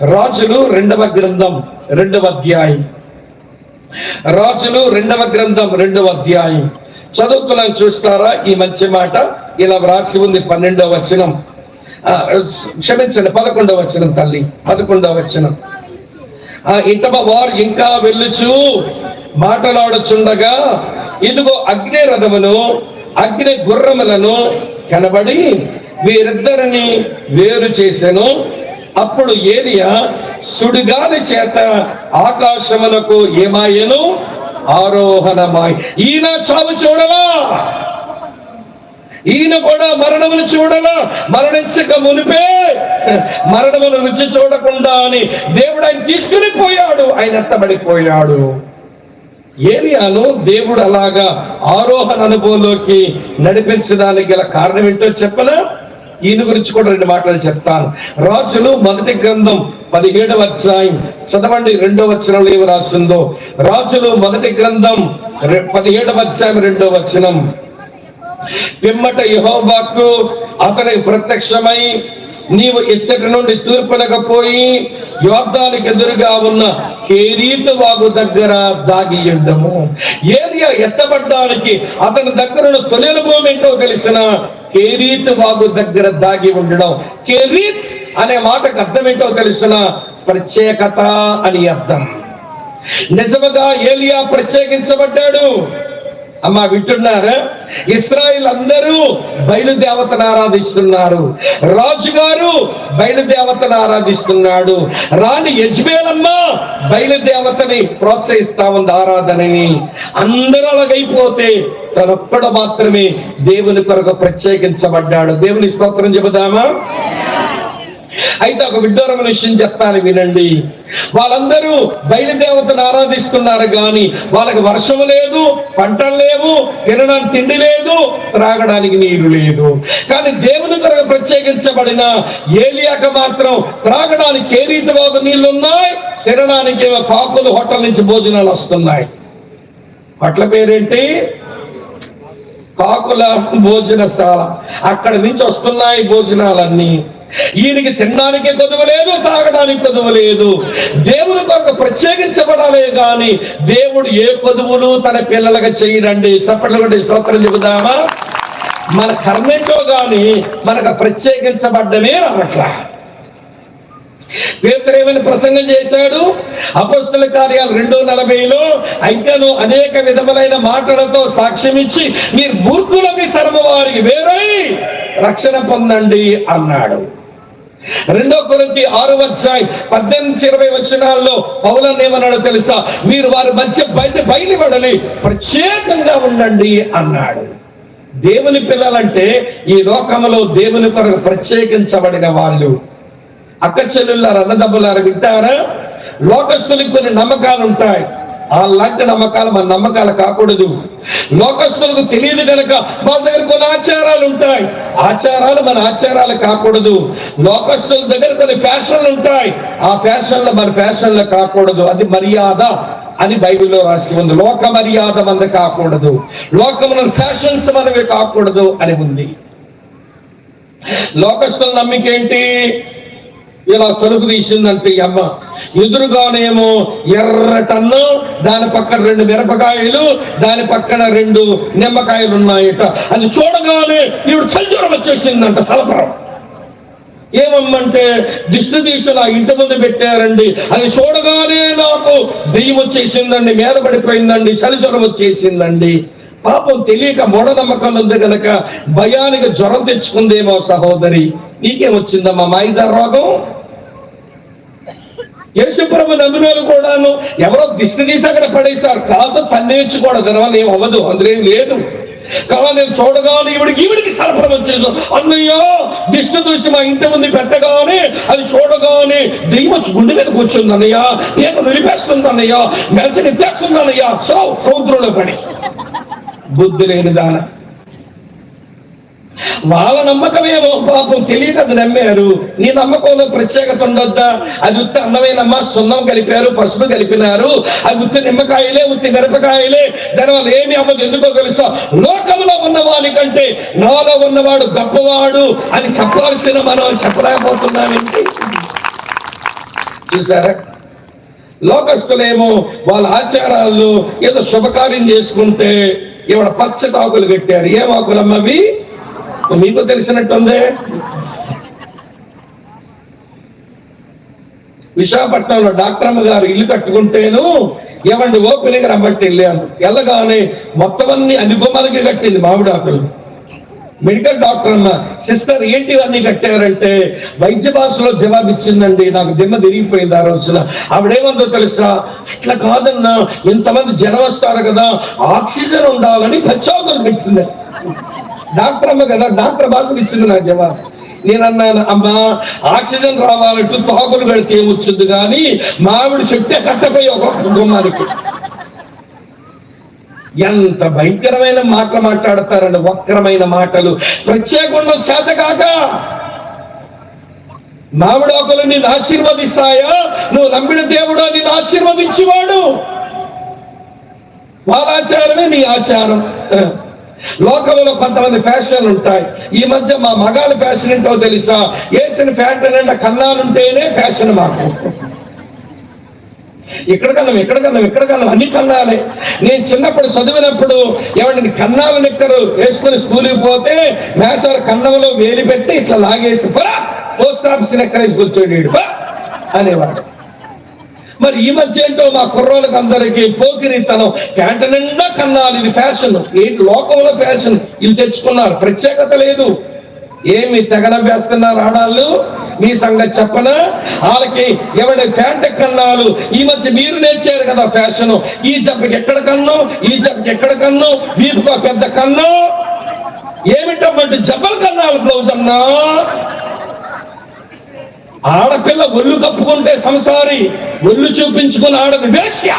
రాజులు 2వ గ్రంథం 2వ అధ్యాయం. రాజులు 2వ గ్రంథం 2వ అధ్యాయం చదువుతున్నాను, చూస్తారా? ఈ మంచి మాట ఇలా వ్రాసి ఉంది. 12వ వచనం, క్షమించండి 11వ వచనం తల్లి, 11వ వచనం. ఇంటమ వారు ఇంకా వెళ్ళుచు మాటలాడుచుండగా ఇదిగో అగ్ని రథమును అగ్ని గుర్రములను కనబడి వీరిద్దరిని వేరు చేసెను. అప్పుడు ఏలియా సుడిగాలి చేత ఆకాశమునకు ఏమాయెను? ఆరోహణమాయ్. ఈయన చావు చూడలా, ఈయన కూడా మరణమును చూడలా. మరణించక మునిపే మరణమును రుచి చూడకుండా అని దేవుడు ఆయన తీసుకుని పోయాడు, ఆయన ఎత్తబడిపోయాడు. ఏలియాను దేవుడు అలాగా ఆరోహణ అనుభవంలోకి నడిపించడానికి గల కారణం ఏంటో చెప్పనా? ఈయన గురించి కూడా 2 మాటలు చెప్తాను. రాజులు 1వ గ్రంథం 17వ అధ్యాయం చదవండి. 2వ వచనంలో ఏమి రాస్తుందో? రాజులు 1వ గ్రంథం 17వ అధ్యాయం 2వ వచనం. పిమ్మట యెహోవాకు అతనికి ప్రత్యక్షమై, నీవు ఇచ్చటి నుండి తూర్పునకు పోయి యోర్దానుకు ఎదురుగా ఉన్న కెరీతు వాగు దగ్గర దాగి ఉండము. ఏలియా ఎత్తబడ్డానికి అతని దగ్గర తొలి అనుభవం ఏంటో తెలిసిన కెరీతు వాగు దగ్గర దాగి ఉండడం. కెరీత్ అనే మాటకు అర్థం ఏంటో తెలిసిన ప్రత్యేకత అని అర్థం. నిజముగా ఏలియా ప్రత్యేకించబడ్డాడు. అమ్మా వింటున్నారా? ఇశ్రాయేల్ అందరూ బయలుదేవతను ఆరాధిస్తున్నారు. రాజుగారు బయలుదేవతను ఆరాధిస్తున్నాడు. రాణి యెజబెలమ్మ బయలుదేవతని ప్రోత్సహిస్తా ఉంది, ఆరాధనని. అందరూ అలాగైపోతే తనొక్కడు మాత్రమే దేవుని కొరకు ప్రత్యేకించబడ్డాడు. దేవుని స్తోత్రం చెబుదామా? అయితే ఒక విడ్డూరమైన విషయం చెప్తాను, వినండి. వాళ్ళందరూ బయలుదేవతను ఆరాధిస్తున్నారు కానీ వాళ్ళకి వర్షం లేదు, పంటలు లేవు, తినడానికి తిండి లేదు, త్రాగడానికి నీరు లేదు. కానీ దేవుని కొరకు ప్రత్యేకించబడిన ఏలియాకు మాత్రం త్రాగడానికి కెరీతు వాగు నీళ్లు ఉన్నాయి, తినడానికి కాకులు హోటల్ నుంచి భోజనాలు వస్తున్నాయి. హోటల్ పేరేంటి? కాకుల భోజనశాల. అక్కడ నుంచి వస్తున్నాయి భోజనాలన్నీ. ఈయనకి తినడానికి కొదువ లేదు, తాగడానికి కొదువ లేదు. దేవుని కొరకు ప్రత్యేకించబడాలే గాని దేవుడు ఏ కొదువులు తన పిల్లలకు చేయరండి. చప్పట్లు కొట్టి స్తోత్రం చెబుదామా? మన కర్మేంటో గాని మనకు ప్రత్యేకించబడ్డమే రావట్లా. పేతురు ఏమని ప్రసంగం చేశాడు? అపొస్తలుల కార్యాలు 2:40లో అయితేను అనేక విధములైన మాటలతో సాక్ష్యం ఇచ్చి మీరు మూర్ఖులకి తరము వారికి వేరై రక్షణ పొందండి అన్నాడు. 2 కొరింథీ 6వ అధ్యాయం 18-20 వచనాల్లో పౌలు ఏమన్నాడో తెలుసా? మీరు వారి మధ్య బయలుపడాలి, ప్రత్యేకంగా ఉండండి అన్నాడు. దేవుని పిల్లలంటే ఈ లోకంలో దేవుని కొరకు ప్రత్యేకించబడిన వాళ్ళు. అక్క చెల్లెళ్ళారు, అన్నదమ్ములారు, వింటారా? లోకస్తులకు కొన్ని నమ్మకాలు ఉంటాయి. అలాంటి నమ్మకాలు మన నమ్మకాలు కాకూడదు. లోకస్తులకు తెలియదు కనుక వాళ్ళ దగ్గర కొన్ని ఆచారాలు ఉంటాయి. ఆచారాలు మన ఆచారాలు కాకూడదు. లోకస్తుల దగ్గర కొన్ని ఫ్యాషన్లు ఉంటాయి. ఆ ఫ్యాషన్లు మన ఫ్యాషన్లు కాకూడదు. అది మర్యాద అని బైబిల్లో రాసి ఉంది. లోక మర్యాద మనది కాకూడదు, లోకమున ఫ్యాషన్స్ మనవి కాకూడదు అని ఉంది. లోకస్తుల నమ్మిక ఏంటి? ఇలా తలుపు తీసిందంటే అమ్మ, ఎదురుగానేమో ఎర్రటన్ను, దాని పక్కన 2 మిరపకాయలు, దాని పక్కన 2 నిమ్మకాయలు ఉన్నాయట. అది చూడగానే ఇప్పుడు చల్జూరం వచ్చేసిందంట, సలపరం. ఏమమ్మంటే దిష్టి తీసి నా ఇంటి ముందు పెట్టారండి, అది చూడగానే నాకు దెయ్యం వచ్చేసిందండి, మీద పడిపోయిందండి, చలిజ్వరం వచ్చేసిందండి. పాపం తెలియక మూఢనమ్మకం ఉంది కనుక భయానికి జ్వరం తెచ్చుకుందేమో సహోదరి. నీకేమొచ్చిందమ్మా మాయిదా రోగం? యేసుప్రభు నమ్మినోళ్ళు కూడాను ఎవరో దిష్టి తీసి అక్కడ పడేశారు కాదు, తన్నేర్చుకోవడం దానివల్ల ఏం అవ్వదు, అందులో ఏం లేదు. కానీ నేను చూడగానే ఈవిడికి సరఫరం వచ్చేసాం. అన్నయ్య దిష్టి చూసి మా ఇంటి ముందు పెట్టగానే అది చూడగానే దెయ్యం వచ్చి గుండె మీద కూర్చుంది అన్నయ్య, ఏక నిలిపేస్తుంది అన్నయ్య, మెలచి నిప్పేస్తుంది అన్నయ్య. సముద్రంలో పడి బుద్ధి లేని దాన. వాళ్ళ నమ్మకమేమో పాపం తెలియక అది నమ్మారు. నీ నమ్మకంలో ప్రత్యేకత ఉండొద్దా? అది ఉత్తి అన్నమేనమ్మా, సున్నం కలిపారు, పసుపు కలిపినారు, అది ఉత్తి నిమ్మకాయలే, ఉత్తి మిరపకాయలే, దానివల్ల ఏమి అవ్వదు. ఎందుకో తెలుసా? లోకంలో ఉన్నవాడి కంటే నాలో ఉన్నవాడు గొప్పవాడు అని చెప్పాల్సిన మనం చెప్పలేకపోతున్నామేంటి? చూసారా? లోకస్తులేమో వాళ్ళ ఆచారాల్లో ఏదో శుభకార్యం చేసుకుంటే ఇవాళ పచ్చటాకులు కట్టారు. ఏం ఆకులమ్మవి? మీకు తెలిసినట్టుందే. విశాఖపట్నంలో డాక్టర్ అమ్మ గారు ఇల్లు కట్టుకుంటేను ఏమండి ఓపెనింగ్ రమ్మట్టి వెళ్ళాను. వెళ్ళగానే మొత్తం అన్ని బొమ్మలకి కట్టింది మామిడాకులు. మెడికల్ డాక్టర్ అమ్మ, సిస్టర్ ఏంటి అన్ని కట్టారంటే వైద్య భాషలో జవాబు ఇచ్చిందండి. నాకు దిమ్మ తిరిగిపోయింది ఆ రోజున. ఆవిడేమందో తెలుసా, అట్లా కాదన్నా, ఇంతమంది జనం వస్తారు కదా, ఆక్సిజన్ ఉండాలని పచ్చాకులు పెట్టింది. డాక్టర్ అమ్మ కదా, డాక్టర్ భాషలు ఇచ్చింది నాకు జవాబు. నేను అన్నాను, అమ్మా ఆక్సిజన్ రావాలంటూ తాకులు పెడితే ఏమొచ్చుంది కానీ మామిడి చెట్టే కట్టపోయి ఒక్కొక్క గుమ్మానికి. ఎంత భయంకరమైన మాటలు మాట్లాడతారండి, వక్రమైన మాటలు. ప్రత్యేకంగా చేతకాక మామిడాకులు నిన్ను ఆశీర్వదిస్తాయా? నువ్వు నమ్మిన దేవుడు నిన్ను ఆశీర్వదించేవాడు. వాళ్ళ ఆచారమే నీ ఆచారం. లోకంలో కొంతమంది ఫ్యాషన్ ఉంటాయి. ఈ మధ్య మా మగాళ్ళ ఫ్యాషన్ ఏంటో తెలుసా? వేసిన ఫ్యాంట్ నిండా కన్నాలుంటేనే ఫ్యాషన్ మాకు. ఇక్కడ కన్నాం అన్ని కన్నాలే. నేను చిన్నప్పుడు చదివినప్పుడు ఎవరిని కన్నాలు నిక్కరు వేసుకుని స్కూల్కి పోతే మేషారు కన్నంలో వేలి పెట్టి ఇట్లా లాగేసి పోస్ట్ ఆఫీస్ నెక్కరేసి కూర్చోడు అనేవాడు. మరి ఈ మధ్య ఏంటో మా కుర్రోళ్ళకి అందరికీ పోకిరితనం, ఫ్యాంట్ నిండా కన్నాలు. ఇది ఫ్యాషన్. ఏంటి లోకంలో ఫ్యాషన్ ఇవి తెచ్చుకున్నారు, ప్రత్యేకత లేదు. ఏమి తెగనవ్వేస్తున్నారు ఆడాళ్ళు? మీ సంగతి చెప్పనా? వాళ్ళకి ఎవరి ఫ్యాంట్ కన్నాలు. ఈ మధ్య మీరు నేర్చారు కదా ఫ్యాషన్. ఈ జబ్బకి ఎక్కడ కన్ను, ఈ జబ్బకి ఎక్కడ కన్ను, వీపుకో పెద్ద కన్ను. ఏమిటమ్మంటే జబ్బల కన్నాలు బ్లౌజ్ అన్నా. ఆడపిల్ల ఒళ్ళు కప్పుకుంటే సంసారి, ఒళ్ళు చూపించుకుని ఆడది వేశ్య.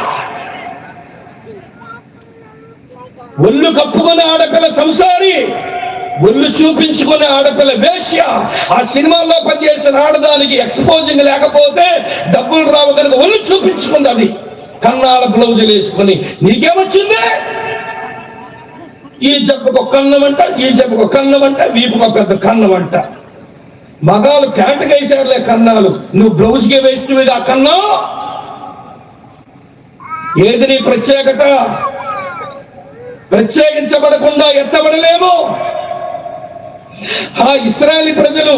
ఒళ్ళు కప్పుకుని ఆడపిల్ల సంసారి, ఒళ్ళు చూపించుకునే ఆడపిల్ల వేశ్య. ఆ సినిమాల్లో పనిచేసిన ఆడదానికి ఎక్స్పోజింగ్ లేకపోతే డబ్బులు రావు కనుక ఒళ్ళు చూపించుకుంది. అది కన్నాల బ్లౌజులు వేసుకుని. నీకేమొచ్చింది? ఈ జబ్బకు ఒక కన్నమంట, ఈ జబ్బకు ఒక కన్నమంట, వీపుకు ఒక పెద్ద కన్నమంట. మగాలు ప్యాంటుకి వేసారులే కన్నాలు, నువ్వు బ్లౌజ్కి వేసినవి ఆ కన్నం. ఏది నీ ప్రత్యేకత? ప్రత్యేకించబడకుండా ఎత్తబడలేము. ఆ ఇశ్రాయేలు ప్రజలు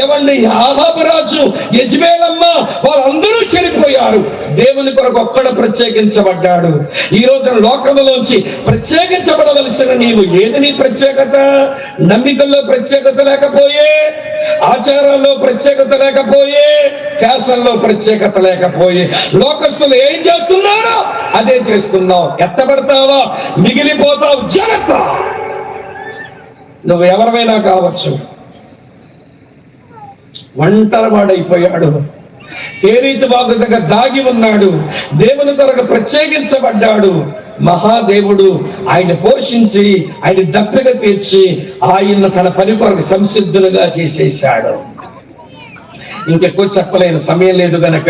ఏమండి, ఆహాబు రాజు, యెజబెలమ్మ వాళ్ళందరూ చనిపోయారు. దేవుని కొరకు ఒక్కడ ప్రత్యేకించబడ్డాడు. ఈ రోజున లోకములోంచి ప్రత్యేకించబడవలసిన నీవు ఏది నీ ప్రత్యేకత? నమ్మికల్లో ప్రత్యేకత లేకపోయే, ఆచారాల్లో ప్రత్యేకత లేకపోయే, ఫ్యాషన్లో ప్రత్యేకత లేకపోయే, లోకస్తులు ఏం చేస్తున్నారో అదే చేస్తున్నావు. ఎత్తబడతావా, మిగిలిపోతావు. జాగ్రత్త. నువ్వు ఎవరైనా కావచ్చు. ఒంటరివాడైపోయాడు. ఏ రీతి బాగు దగ్గర దాగి ఉన్నాడు. దేవుని కొరకు ప్రత్యేకించబడ్డాడు. మహాదేవుడు ఆయన పోషించి, ఆయన దప్పిక తీర్చి, ఆయన తన పని కొరకు సంసిద్ధులుగా చేసేశాడు. ఇంకెక్కువ చెప్పలేని సమయం లేదు గనక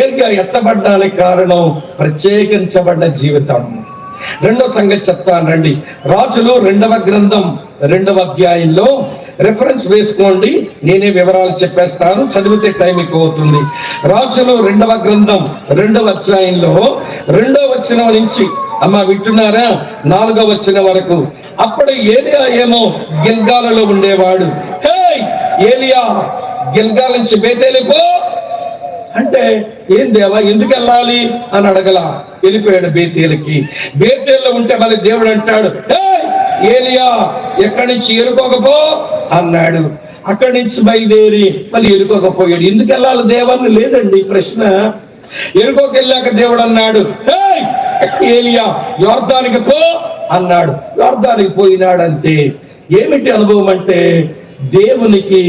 ఏగా ఎత్తబడ్డానికి కారణం ప్రత్యేకించబడ్డ జీవితం. రెండో సంగతి చెప్తాను రండి. రాజులు 2వ గ్రంథం 2వ అధ్యాయంలో రెఫరెన్స్ వేసుకోండి, నేనే వివరాలు చెప్పేస్తాను. చదివితే టైం ఎక్కువ అవుతుంది. రాజులు 2వ గ్రంథం 2వ అధ్యాయంలో 2వ వచనం నుంచి, అమ్మ వింటున్నారా, 4వ వచనం వరకు. అప్పుడు ఏలియా ఏమో గిల్గాలలో ఉండేవాడు. హే ఏలియా, గిల్గాల్ నుంచి బేతేలుకో అంటే, ఏం దేవా ఎందుకు వెళ్ళాలి అని అడగల. వెళ్ళిపోయాడు బేతేలుకి. బేతేల్లో ఉంటే మళ్ళీ దేవుడు అంటాడు, హే ఏలియా ఎక్కడి నుంచి ఎరుకోకపో అన్నాడు. అక్కడి నుంచి బయలుదేరి మళ్ళీ ఎరుకోకపోయాడు. ఎందుకు వెళ్ళాలి దేవాన్ని? లేదండి ప్రశ్న. ఎరుకోకి వెళ్ళాక దేవుడు అన్నాడు, హే ఏలియా యోర్దానికి పో అన్నాడు. యోర్దానికి పోయినాడు. అంతే. ఏమిటి అనుభవం అంటే దేవునికి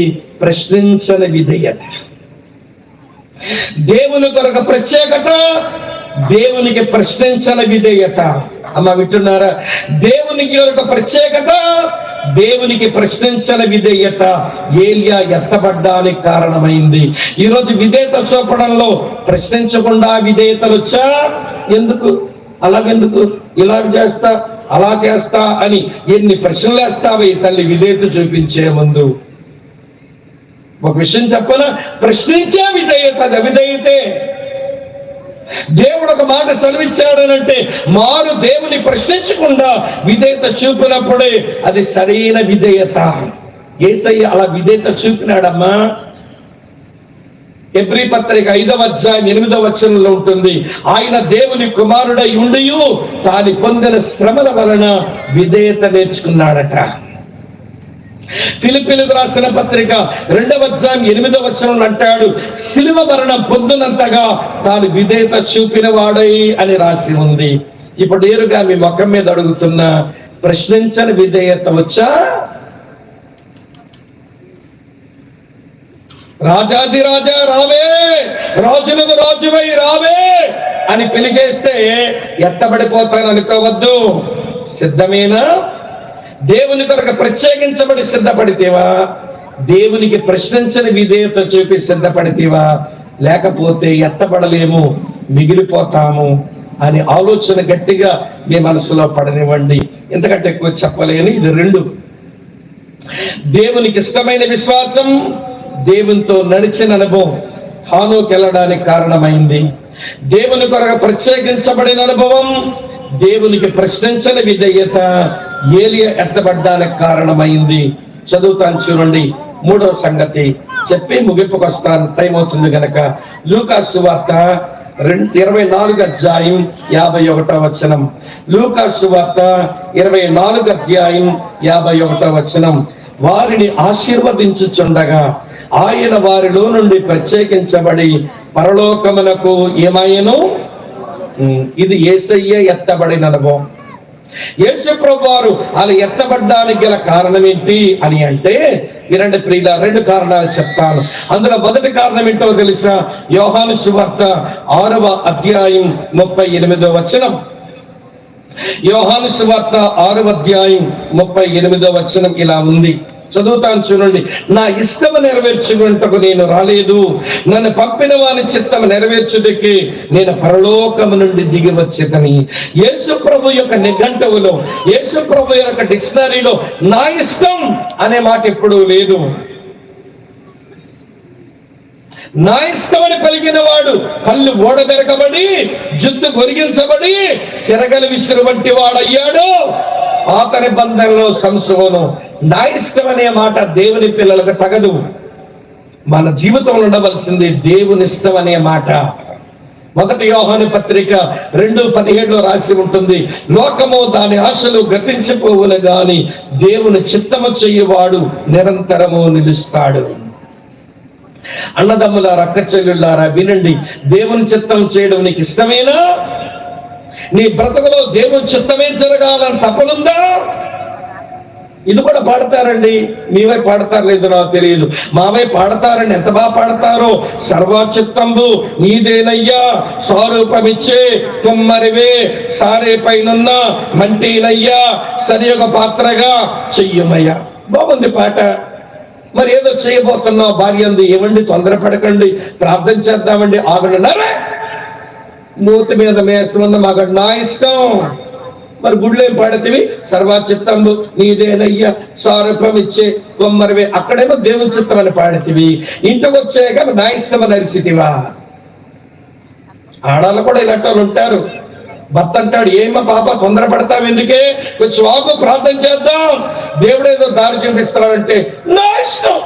ప్రశ్నించని విధేయత. దేవుని కొరకు ప్రత్యేకత, దేవునికి ప్రశ్నించని విధేయత. అమ్మ వింటున్నారా? దేవునికి ఒక ప్రత్యేకత, దేవునికి ప్రశ్నించని విధేయత ఏలియా ఎత్తబడ్డానికి కారణమైంది. ఈరోజు విధేయత చూపడంలో ప్రశ్నించకుండా విధేయతలు వచ్చా? ఎందుకు అలాగెందుకు, ఇలాగ చేస్తా అలా చేస్తా అని ఎన్ని ప్రశ్నలు వేస్తావు ఈ తల్లి విధేయత చూపించే ముందు. ఒక విషయం చెప్పనా, ప్రశ్నించే విధేయత అవిధేయతే. దేవుడు ఒక మాట సెలవిచ్చాడనంటే మారు దేవుని ప్రశ్నించకుండా విధేయత చూపినప్పుడే అది సరైన విధేయత. యేసయ్య అలా విధేయత చూపినాడమ్మా. హెబ్రీ పత్రిక 5వ అధ్యాయం 8వ వచనంలో ఉంటుంది, ఆయన దేవుని కుమారుడై ఉండియు తాను పొందిన శ్రమల వలన విధేయత నేర్చుకున్నాడట. ఫిలిప్పీయులకు రాసిన పత్రిక 2వ అధ్యాయం 8వ వచనంలో అంటాడు, శిలువ మరణం పొందినంతగా తాను విధేయత చూపిన వాడై అని రాసి ఉంది. ఇప్పుడు నేరుగా మీ ముఖం మీద అడుగుతున్నా, ప్రశ్నించని విధేయత వచ్చా? రాజాది రాజా రావే, రాజులకు రాజువై రావే అని పిలిచేస్తే ఎత్తబడిపోతాను అనుకోవద్దు. సిద్ధమేనా? దేవుని కొరకు ప్రత్యేకించబడి సిద్ధపడితేవా? దేవునికి ప్రశ్నించని విధేయత చూపి సిద్ధపడితేవా? లేకపోతే ఎత్తబడలేము, మిగిలిపోతాము అని ఆలోచన గట్టిగా మీ మనసులో పడనివ్వండి. ఎంతకంటే ఎక్కువ చెప్పలేను. ఇది రెండు. దేవునికి ఇష్టమైన విశ్వాసం, దేవునితో నడిచిన అనుభవం హానోకు వెళ్ళడానికి కారణమైంది. దేవుని కొరకు ప్రత్యేకించబడిన అనుభవం, దేవునికి ప్రశ్నించని విధేయత ఏలియా ఎత్తబడ్డానికి కారణమైంది. చదువుతాను చూడండి. 3వ సంగతి చెప్పి ముగింపుకు వస్తాను, టైం అవుతుంది గనక. లూకాసు సువార్త 24వ అధ్యాయం 51వ వచనం. లూకాసు సువార్త 24వ అధ్యాయం 51వ వచనం. వారిని ఆశీర్వదించుచుండగా ఆయన వారిలో నుండి ప్రత్యేకించబడి పరలోకమునకు ఏమాయను? ఇది యేసయ్య ఎత్తబడిన అనుభవం. యేసు ప్రభువు వారు అలా ఎత్తబడ్డానికి గల కారణం ఏంటి అని అంటే, వినండి ప్రియుల, 2 కారణాలు చెప్తాను. అందులో మొదటి కారణం ఏంటో తెలుసా? యోహాను సువార్త 6వ అధ్యాయం 38వ వచనం. యోహాను సువార్త 6వ అధ్యాయం 38వ వచనం ఇలా ఉంది. చదువుతాను చూడండి. నా ఇష్టము నెరవేర్చుకుంటకు నేను రాలేదు, నన్ను పంపిన వాని చిత్తము నెరవేర్చుటకి నేను పరలోకము నుండి దిగి వచ్చేదని. యేసు ప్రభు యొక్క నిఘంటువులో, యేసు ప్రభు యొక్క డిక్షనరీలో నా ఇష్టం అనే మాట ఎప్పుడూ లేదు. నా ఇష్టమని పలికిన వాడు కళ్ళు ఓడబెరకబడి, జుట్టు గొరిగించబడి, తిరగలి విసురు వంటి వాడయ్యాడు. పాత నిబంధనలో సంసోను. నా ఇష్టం అనే మాట దేవుని పిల్లలకు తగదు. మన జీవితంలో ఉండవలసింది దేవుని ఇష్టం అనే మాట. 1 యోహాను పత్రిక 2:17 రాసి ఉంటుంది, లోకము దాని ఆశలు గతించిపోవును గాని దేవుని చిత్తము చెయ్యువాడు నిరంతరము నిలుస్తాడు. అన్నదమ్ములారా, అక్క చెల్లెళ్ళారా, వినండి. దేవుని చిత్తం చేయడం నీకు ఇష్టమేనా? నీ బ్రతుకులో దేవుని చిత్తమే జరగాలని తపనుందా? ఇది కూడా పాడతారండి. మీవై పాడతారు లేదో నాకు తెలియదు. మావై పాడతారండి. ఎంత బాగా పాడతారో. సర్వచిత్తంబు నీదేనయ్యా, స్వరూపమిచ్చే కుమ్మరివే, సారే పైనున్న మంటీనయ్యా, సరి ఒక పాత్రగా చెయ్యమయ్యా. బాగుంది పాట. మరి ఏదో చేయబోతున్నావు. భార్య అంది, ఏమండి తొందరపడకండి, ప్రార్థన చేద్దామండి, ఆగండి. మూతి మీద మేసముంది, మాకు నా ఇష్టం. మరి గుడ్లో ఏం పాడతీవి? సర్వచిత్తంబు నీదేనయ్యా, స్వరూపం ఇచ్చే కొమ్మరివే. అక్కడేమో దేవుని చిత్తం అని పాడతీవి, ఇంటికి వచ్చాక నా ఇష్టం అని అరిసితివా? ఆడాలు కూడా ఇలాంటి వాళ్ళు ఉంటారు. భర్త అంటాడు, ఏమో పాప తొందరపడతావు ఎందుకే, కొంచెం ఆగు, ప్రార్థన చేద్దాం, దేవుడు ఏదో దారి చూపిస్తాడంటే నా ఇష్టం.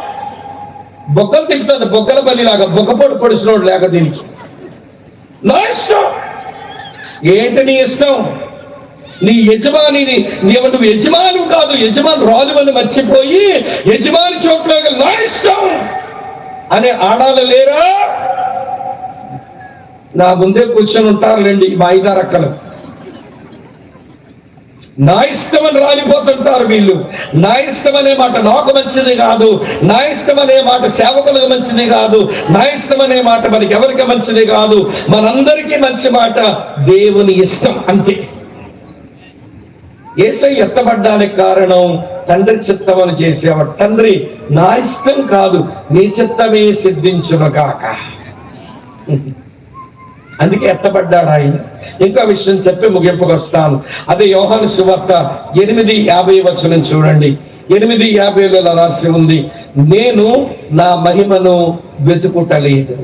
బొక్కలు తిప్పుతుంది, బొక్కల బలిలాగా, బొక్కపొడి పొడిచినోడు లేక దీనికి. నా ఇష్టం. ఏంటి నీ ఇష్టం? నీ యజమానిని, నువ్వు యజమాని కాదు, యజమాని రాజు అని మర్చిపోయి యజమాని చోట్లో నా ఇష్టం అనే ఆడాలు లేరా? నా ముందే కూర్చొని ఉంటారులేండి మా 5-6 అక్కలు. నా ఇష్టం అని రాలిపోతుంటారు వీళ్ళు. నా ఇష్టం అనే మాట నాకు మంచిది కాదు, నా ఇష్టం అనే మాట సేవకులకు మంచిది కాదు, నా ఇష్టం అనే మాట మనకి ఎవరికి మంచిది కాదు. మనందరికీ మంచి మాట దేవుని ఇష్టం, అంతే. యేసయ్య ఎత్తబడ్డానికి కారణం తండ్రి చిత్తం అని చేసేవాడు. తండ్రి, నా ఇష్టం కాదు, నీ చిత్తమే సిద్ధించును గాక. అందుకే ఎత్తబడ్డాడు ఆయన. ఇంకో విషయం చెప్పి ముగింపుకు వస్తాను. అదే యోహాను సువార్త 8:50 వచనం చూడండి. 8:50 రాసి ఉంది, నేను నా మహిమను వెతుకుటలేదు.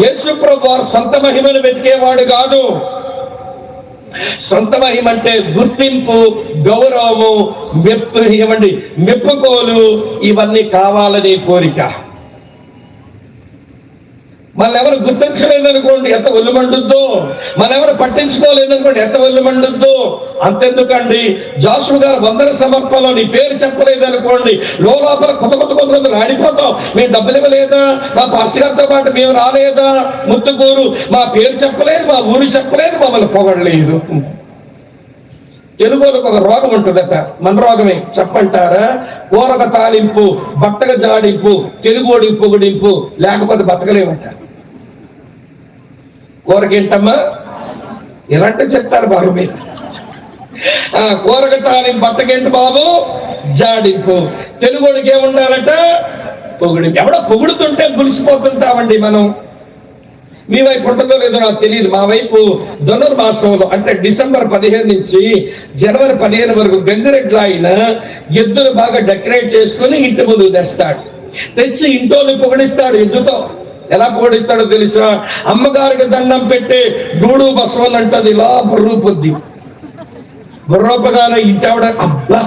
యేసు ప్రభు వారు సొంత మహిమను వెతికేవాడు కాదు. సొంత మహిమ అంటే గుర్తింపు, గౌరవము, మెప్పుకోలు, ఇవన్నీ కావాలనే కోరిక. మనెవరు గుర్తించలేదనుకోండి ఎంత ఒళ్ళు మండుద్దో, మనెవరు పట్టించుకోలేదనుకోండి ఎంత ఒళ్ళు మండుద్దో. అంతెందుకండి, జాషువా గారు వందన సమర్పణలో నీ పేరు చెప్పలేదనుకోండి లోపల కొత్త ఆడిపోతాం. మేము డబ్బులు ఇవ్వలేదా, మా పాస్టర్ గారితో పాటు మేము రాలేదా, ముత్తుకూరు మా పేరు చెప్పలేదు, మా ఊరు చెప్పలేదు, మమ్మల్ని పొగడలేదు. తెలుగులో ఒక రోగం ఉంటుందట, మన రోగమే చెప్పంటారా? కూరక తాలింపు, బట్టక జాడింపు, తెలుగోడి పొగుడింపు, లేకపోతే బతకలేమంట. కూరకేంటమ్మా ఇలాంటి చెప్తారు బాబు మీరు. కూరక తాలింపు, బట్టకేంటి బాబు జాడింపు, తెలుగోడికి ఏముండాలట పొగుడింపు. ఎవడో పొగుడుతుంటే పులిసిపోతుంటామండి మనం. మీ వైపు ఉంటుందో లేదో నాకు తెలియదు. మా వైపు ధనుర్మాసంలో అంటే డిసెంబర్ 15 నుంచి జనవరి 15 వరకు గంగిరెడ్ల ఆయన ఎద్దును బాగా డెకరేట్ చేసుకుని ఇంటి ముందు తెస్తాడు. తెచ్చి ఇంట్లోని పొగడిస్తాడు ఎద్దుతో. ఎలా పొగడిస్తాడో తెలుసా? అమ్మగారికి దండం పెట్టే డూడు బసవన్ అంటది, ఇలా బుర్రు పొద్ది బుర్రోపగానే ఇంటావిడ అబ్బా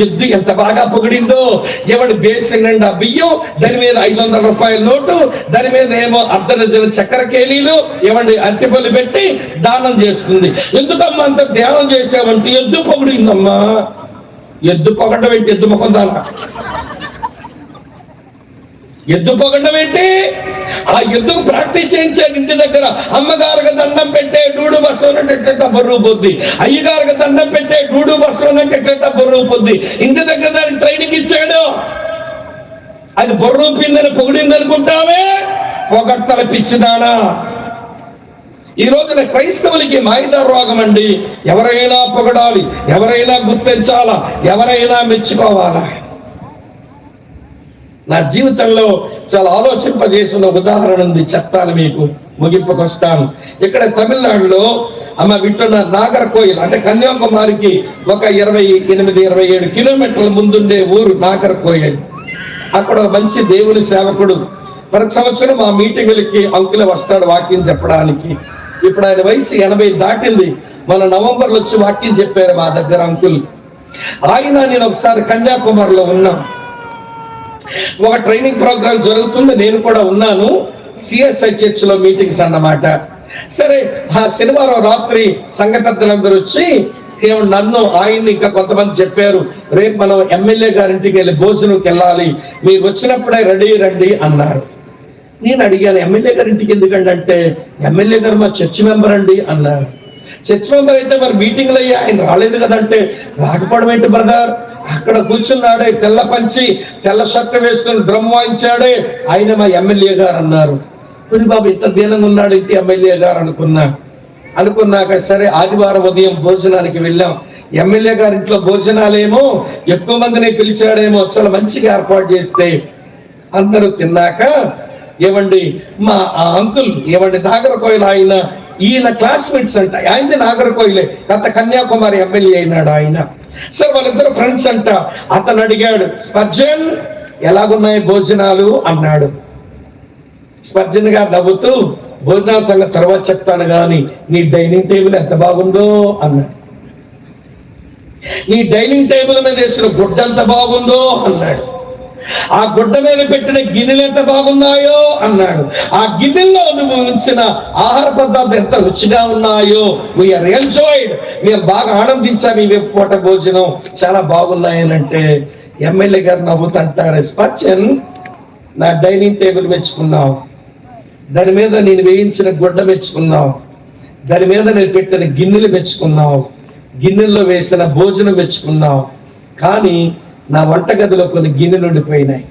ఎద్దు ఎంత బాగా పొగిడిందో, ఎవడు బేసిన్ నిండా బియ్యం, దాని మీద 500 రూపాయల నోటు, దాని మీద ఏమో అర్ధ చక్కెర కేలీలు, ఎవడి అరటిపళ్ళు పెట్టి దానం చేస్తుంది. ఎందుకమ్మా అంత ధ్యానం చేసావంటే ఎద్దు పొగిడిందమ్మా. ఎద్దు పొగడం ఏంటి? ఎద్దు ముఖం దానా ఎద్దు పొగడం ఏంటి? ఆ ఎద్దుకు ప్రాక్టీస్ చేయించాడు ఇంటి దగ్గర. అమ్మగారికి దండం పెట్టే డూడు బస్సు ఎట్లా బరువు పొద్ది, అయ్యగారికి దండం పెట్టే డూడు బస్సు ఎట్లా బరువు పొద్ది. ఇంటి దగ్గర దానికి ట్రైనింగ్ ఇచ్చాడు. అది బొర్రు పిందని పొగిడింది అనుకుంటావే, పొగట్టల పిచ్చిదానా. ఈ రోజున క్రైస్తవులకి మాయిదా రోగం అండి. ఎవరైనా పొగడాలి, ఎవరైనా గుర్తించాలా, ఎవరైనా మెచ్చుకోవాలా. నా జీవితంలో చాలా ఆలోచింపజేసిన ఉదాహరణ ఉంది, చెప్తాను మీకు, ముగింపుకొస్తాను. ఇక్కడ తమిళనాడులో వింటున్న నాగర్కోయిల్ అంటే కన్యాకుమారికి ఒక 27 కిలోమీటర్ల ముందుండే ఊరు నాగర్కోయిల్. అక్కడ మంచి దేవుని సేవకుడు. ప్రతి సంవత్సరం మా మీటింగులకి అంకులు వస్తాడు వాక్యం చెప్పడానికి. ఇప్పుడు ఆయన వయసు 80 దాటింది. మన నవంబర్లో వచ్చి వాక్యం చెప్పారు మా దగ్గర అంకుల్. ఆయన నేను ఒకసారి కన్యాకుమారిలో ఉన్నా, ఒక ట్రైనింగ్ ప్రోగ్రామ్ జరుగుతుంది, నేను కూడా ఉన్నాను. సిఎస్ఐ చర్చిలో మీటింగ్స్ అన్నమాట. సరే, ఆ శనివారం రాత్రి సంఘ పెద్దలందరూ వచ్చి నన్ను, ఆయన్ని ఇంకా కొంతమంది చెప్పారు, రేపు మనం ఎమ్మెల్యే గారింటికి వెళ్ళి భోజనంకి వెళ్ళాలి, మీరు వచ్చినప్పుడే రెడీ రండి అన్నారు. నేను అడిగాను, ఎమ్మెల్యే గారింటికి ఎందుకండి అంటే, ఎమ్మెల్యే గారు మా చర్చ్ మెంబర్ అండి అన్నారు. చర్చ్ మెంబర్ అయితే మరి మీటింగ్లు అయ్యి ఆయన రాలేదు కదంటే, రాకపోవడం ఏంటి బ్రదర్, అక్కడ కూర్చున్నాడే తెల్ల పంచి తెల్ల షర్ట్ వేసుకుని డ్రమ్ వాయించాడే ఆయన మా ఎమ్మెల్యే గారు అన్నారు. పురి బాబు ఇంత దీనంగా ఉన్నాడు ఇంటి ఎమ్మెల్యే గారు అనుకున్నాక సరే ఆదివారం ఉదయం భోజనానికి వెళ్ళాం. ఎమ్మెల్యే గారి ఇంట్లో భోజనాలేమో ఎక్కువ మందిని పిలిచాడేమో, చాలా మంచిగా ఏర్పాటు చేస్తే అందరూ తిన్నాక ఏమండి మా అంకుల్ నాగర్కోయిల్ ఈయన క్లాస్మేట్స్ అంట. ఆయనది నాగర్కోయిలే, గత కన్యాకుమారి ఎమ్మెల్యే అయినాడు ఆయన. సార్ వాళ్ళిద్దరు ఫ్రెండ్స్ అంట. అతను అడిగాడు, స్పర్జన్ ఎలాగున్నాయి భోజనాలు అన్నాడు. స్పర్జన్ గారు నవ్వుతూ, భోజనాల సంగతి తర్వాత చెప్తాను కానీ నీ డైనింగ్ టేబుల్ ఎంత బాగుందో అన్నాడు. నీ డైనింగ్ టేబుల్ మీద వేసిన గుడ్డ ఎంత బాగుందో అన్నాడు. ఆ గుడ్డ మీద పెట్టిన గిన్నెలు ఎంత బాగున్నాయో అన్నాడు. ఆ గిన్నెల్లో నువ్వు ఉంచిన ఆహార పదార్థాలు ఎంత రుచిగా ఉన్నాయో, వీఆర్ ఎంజాయ్డ్, మేము బాగా ఆనందించాము ఈ పూట భోజనం, చాలా బాగున్నాయనంటే ఎమ్మెల్యే గారు నవ్వుతుంటారు, స్పర్శన్ నా డైనింగ్ టేబుల్ మెచ్చుకున్నావు, దాని మీద నేను వేయించిన గుడ్డ మెచ్చుకున్నావు, దాని మీద నేను పెట్టిన గిన్నెలు మెచ్చుకున్నావు, గిన్నెల్లో వేసిన భోజనం మెచ్చుకున్నావు, కానీ నా వంటగదిలో కొన్ని గిన్నెలు ఉండిపోయినాయి,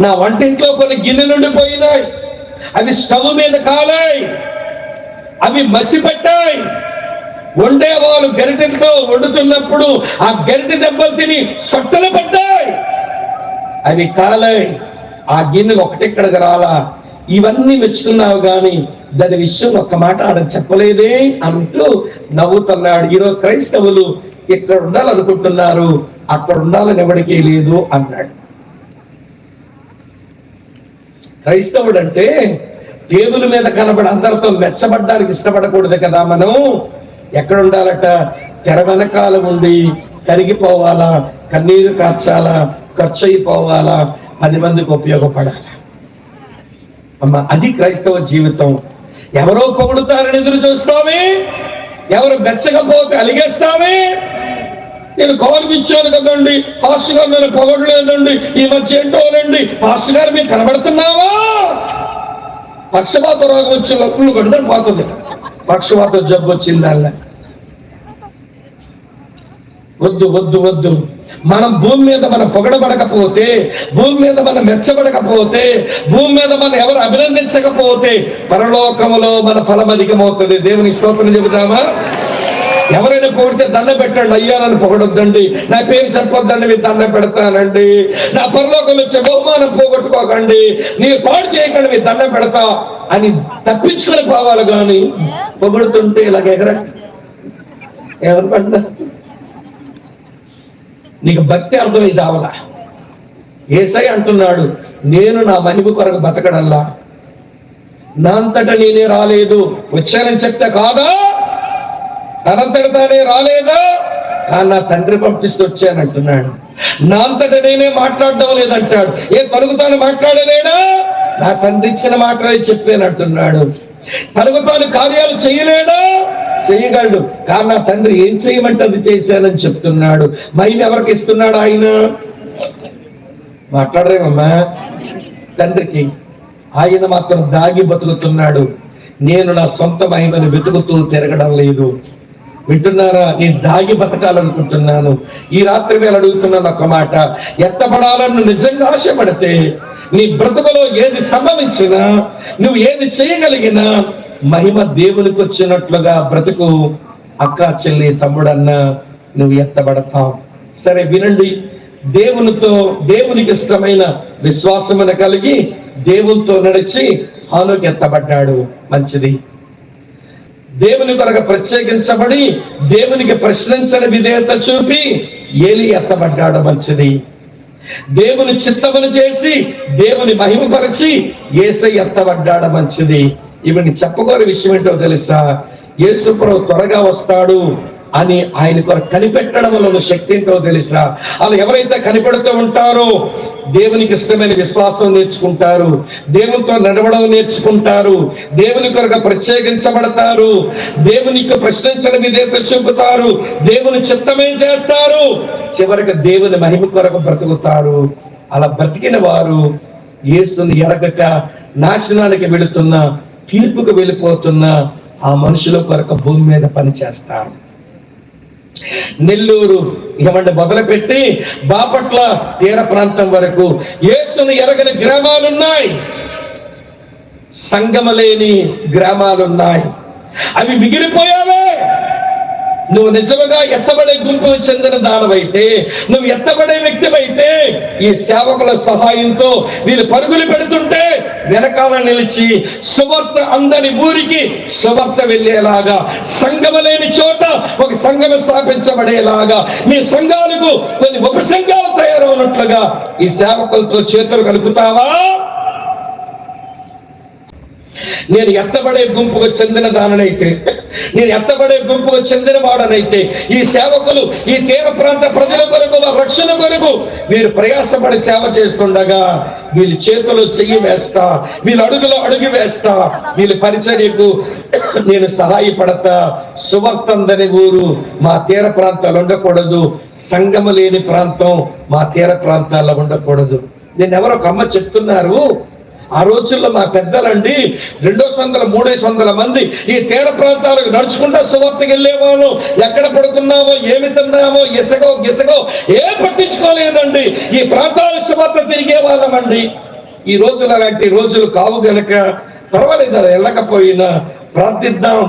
నా వంటింట్లో కొన్ని గిన్నెలు ఉండిపోయినాయి, అవి స్టవ్ మీద కాలాయి, అవి మసిపట్టాయి, వండేవాళ్ళు గరిటెలతో వండుతున్నప్పుడు ఆ గరిటె దెబ్బలు తిని సొట్టలు పడ్డాయి, అవి కాలాయి, ఆ గిన్నెలు ఒకటిక్కడికి రాలా, ఇవన్నీ మెచ్చుకున్నావు కానీ దాని విషయం ఒక్క మాట ఆడ చెప్పలేదే అంటూ నవ్వుతున్నాడు. ఈరోజు క్రైస్తవులు ఇక్కడ ఉండాలనుకుంటున్నారు, అక్కడ ఉండాలని ఎవరికీ లేదు అన్నాడు. క్రైస్తవుడు అంటే టేబుల్ మీద కనబడి అందరితో మెచ్చబడ్డానికి ఇష్టపడకూడదు కదా. మనం ఎక్కడ ఉండాలట? తెర వెనకాల ఉండి కరిగిపోవాలా, కన్నీరు కార్చాలా, ఖర్చు అయిపోవాలా, 10 మందికి ఉపయోగపడాలా. అమ్మ, అది క్రైస్తవ జీవితం. ఎవరో పొగుడుతారని ఎదురు చూస్తామే, ఎవరు మెచ్చకపోతే అలిగేస్తామే. నేను కాల్పించాను కదండి, పాస్టర్ గారు నేను పొగడలేదండి, ఈ మధ్య ఏంటోనండి, పాస్టర్ గారు మీకు కనబడుతున్నావా? పక్షవాత రోగం వచ్చి ఒళ్ళు కొట్టడం పోతుంది. పక్షవాత జబ్బు వచ్చిందల్లా. వద్దు వద్దు వద్దు. మనం భూమి మీద మనం పొగడబడకపోతే, భూమి మీద మనం మెచ్చబడకపోతే, భూమి మీద మనం ఎవరు అభినందించకపోతే పరలోకములో మన ఫలం అధికమవుతుంది. దేవుని స్తోత్రం చెబుతామా? ఎవరైనా పొగిడితే దండ పెట్టండి. అయ్యా నన్ను పొగడొద్దండి, నా పేరు చెప్పొద్దండి, మీరు దండ పెడతానండి. నా పరలోకంలో వచ్చే బహుమానం పోగొట్టుకోకండి, మీరు పాడు చేయకండి, మీరు దండ పెడతా అని తప్పించుకొని పోవాలి. కానీ పొగుడుతుంటే ఇలాగ ఎవరు పడ్డా నీకు భక్తి అర్థమై చావలా. యేసయ్య అంటున్నాడు, నేను నా మహిమ కొరకు బతకడల్లా, నా అంతటా నేనే రాలేదు. వచ్చానని చెప్తే కాదా? తనంతటానే రాలేదా? కానీ నా తండ్రి పంపిస్తూ వచ్చానంటున్నాడు. నా అంతటా నేనే మాట్లాడడం లేదంటాడు. తనుగుతాను మాట్లాడలేడా? నా తండ్రి ఇచ్చిన మాటలే చెప్పానంటున్నాడు. తనుగుతాను కార్యాలు చేయలేడా? చేయగలడు. కానీ నా తండ్రి ఏం చేయమంటే అది చేశానని చెప్తున్నాడు. మహిమ ఎవరికి ఇస్తున్నాడు ఆయన? మాట్లాడరేమమ్మా తండ్రికి. ఆయన మాత్రం దాగి బతుకుతున్నాడు. నేను నా సొంత మహిమను వెతుకుతూ తిరగడం లేదు. వింటున్నారా? నేను దాగి బతకాలనుకుంటున్నాను. ఈ రాత్రి వేళ అడుగుతున్నాను ఒక మాట. ఎత్తబడాలని నిజంగా ఆశపడితే నీ బ్రతుకులో ఏది సంభవించినా, నువ్వు ఏది చేయగలిగినా మహిమ దేవునికి వచ్చినట్లుగా బ్రతుకు. అక్క, చెల్లి, తమ్ముడన్న నువ్వు ఎత్తబడతావు. సరే వినండి. దేవునికి ఇష్టమైన విశ్వాసమును కలిగి దేవునితో నడిచి హానోకు ఎత్తబడ్డాడు. మంచిది. దేవుని కొరకు ప్రత్యేకించబడి దేవునికి ప్రశ్నించని విధేయత చూపి ఏలి ఎత్తబడ్డాడు. మంచిది. దేవుని చిత్తమును చేసి దేవుని మహిమపరిచి యేసయ్య ఎత్తబడ్డాడు. మంచిది. ఇవన్నీ చెప్పుకోని విషయం ఏంటో తెలుసా? యేసుప్రభువు త్వరగా వస్తాడు అని ఆయన కొరకు కనిపెట్టడం వల్ల శక్తి ఏంటో తెలుసా? అలా ఎవరైతే కనిపెడుతూ ఉంటారో దేవునికి ఇష్టమైన విశ్వాసం నేర్చుకుంటారు, దేవునితో నడవడం నేర్చుకుంటారు, దేవుని కొరకు ప్రత్యేకించబడతారు, దేవునికి ప్రశ్నించని విధేయత చూపుతారు, దేవుని చిత్తమేం చేస్తారు, చివరికి దేవుని మహిమ కొరకు బ్రతుకుతారు. అలా బ్రతికిన వారు యేసుని ఎరగక నాశనానికి వెళుతున్న, తీర్పుకు వెళ్ళిపోతున్న ఆ మనుషుల కొరకు భూమి మీద పనిచేస్తారు. నెల్లూరు మొదలుపెట్టి బాపట్ల తీర ప్రాంతం వరకు యేసుని ఎరగని గ్రామాలున్నాయి, సంగమలేని గ్రామాలున్నాయి. అవి మిగిలిపోయావే. నువ్వు నిజంగా ఎత్తబడే గుంపుకు చెందిన దానవైతే, నువ్వు ఎత్తబడే వ్యక్తివైతే, ఈ సేవకుల సహాయంతో వీళ్ళు పరుగులు పెడుతుంటే వెనకాల నిలిచి సువార్త అందని ఊరికి సువార్త వెళ్ళేలాగా, సంఘం లేని చోట ఒక సంఘం స్థాపించబడేలాగా, మీ సంఘాలకు కొన్ని ఉపసంఘాలు తయారవునట్లుగా ఈ సేవకులతో చేతులు కలుపుతావా? నేను ఎత్తబడే గుంపుకు చెందిన దాననైతే, నేను ఎత్తబడే గుంపుకు చెందిన వాడనైతే, ఈ సేవకులు ఈ తీర ప్రాంత ప్రజల కొరకు, రక్షణ కొరకు వీరు ప్రయాసపడి సేవ చేస్తుండగా వీళ్ళ చేతులు చెయ్యి వేస్తా, వీళ్ళ అడుగులో అడుగు వేస్తా, వీళ్ళ పరిచర్యకు నేను సహాయపడతా. సువార్తందని ఊరు మా తీర ప్రాంతాలు ఉండకూడదు, సంఘము లేని ప్రాంతం మా తీర ప్రాంతాల్లో ఉండకూడదు. నేను ఎవరో ఒక అమ్మ చెప్తున్నారు, ఆ రోజుల్లో మా పెద్దలండి 200 300 మంది ఈ తీర ప్రాంతాలకు నడుచుకుంటా సువార్తకి వెళ్ళేవాళ్ళు. ఎక్కడ పడుకున్నామో, ఏమి తిన్నామో, గిసగో ఏం పట్టించుకోలేదండి. ఈ ప్రాంతాల సువార్త తిరిగే వాళ్ళమండి. ఈ రోజులు అలాంటి రోజులు కావు గనక పర్వాలేదు, అలా వెళ్ళకపోయినా ప్రార్థిద్దాం.